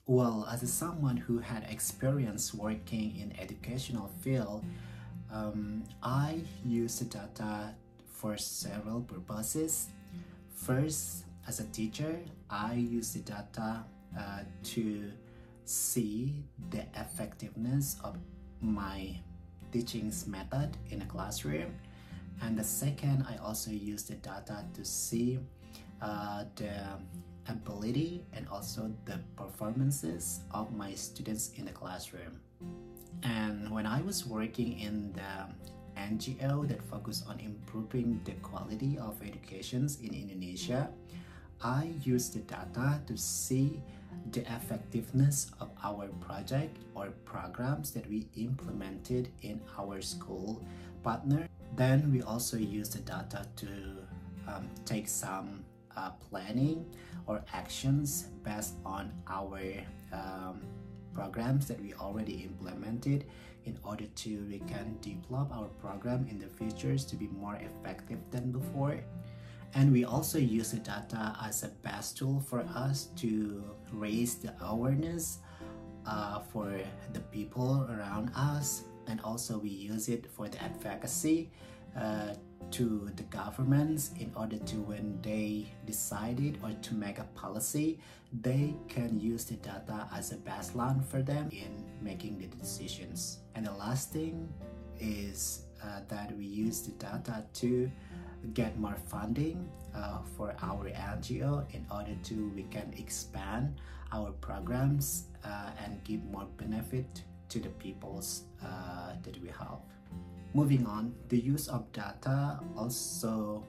Well, as someone who had experience working in educational field, I use the data for several purposes. First, as a teacher, I use the data to see the effectiveness of my teaching's method in a classroom. And the second, I also use the data to see the ability and also the performances of my students in the classroom. And when I was working in the NGO that focused on improving the quality of educations in Indonesia, I used the data to see the effectiveness of our project or programs that we implemented in our school partner. Then we also use the data to take some planning or actions based on our programs that we already implemented in order to we can develop our program in the futures to be more effective than before. And we also use the data as a best tool for us to raise the awareness for the people around us, and also we use it for the advocacy to the governments in order to, when they decided or to make a policy, they can use the data as a baseline for them in making the decisions. And the last thing is that we use the data to get more funding for our NGO in order to we can expand our programs and give more benefit to the peoples that we help. Moving on, the use of data also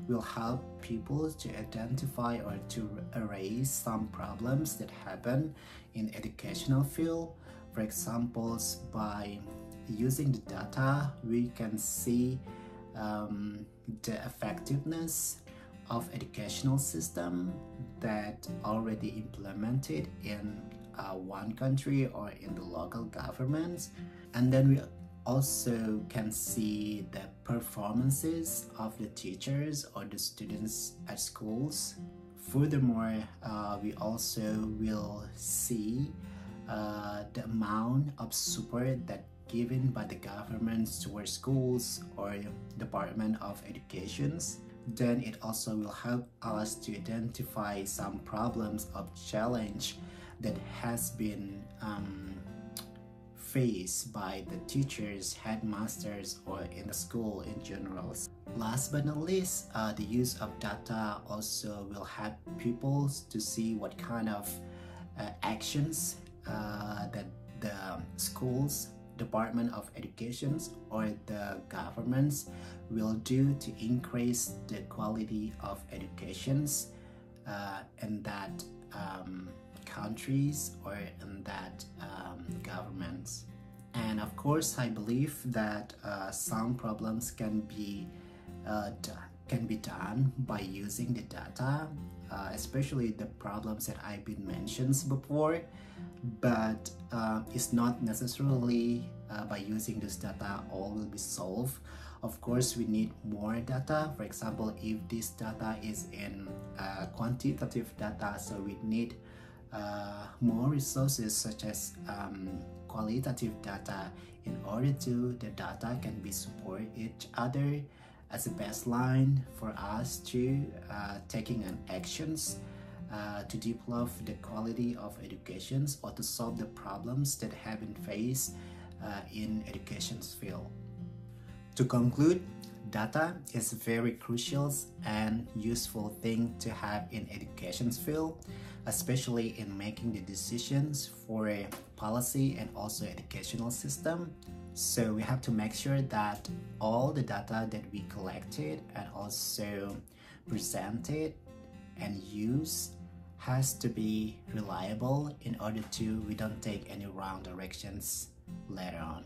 will help people to identify or to erase some problems that happen in educational field. For example, by using the data, we can see the effectiveness of educational system that already implemented in one country or in the local governments, and then we also can see the performances of the teachers or the students at schools. Furthermore, we also will see the amount of support that given by the governments towards schools or Department of Educations. Then it also will help us to identify some problems of challenge that has been faced by the teachers, headmasters, or in the school in general. Last but not least, the use of data also will help people to see what kind of actions that the schools, Department of Educations, or the governments will do to increase the quality of educations in that countries or in that governments. And of course, I believe that some problems can be done by using the data, especially the problems that I've been mentioned before, but it's not necessarily by using this data all will be solved. Of course, we need more data. For example, if this data is in quantitative data, so we need more resources such as qualitative data in order to the data can be support each other as a baseline for us to taking an actions to develop the quality of educations or to solve the problems that have been faced in education's field. To conclude, data is a very crucial and useful thing to have in education's field, especially in making the decisions for a policy and also educational system. So we have to make sure that all the data that we collected and also presented and used has to be reliable in order to we don't take any wrong directions later on.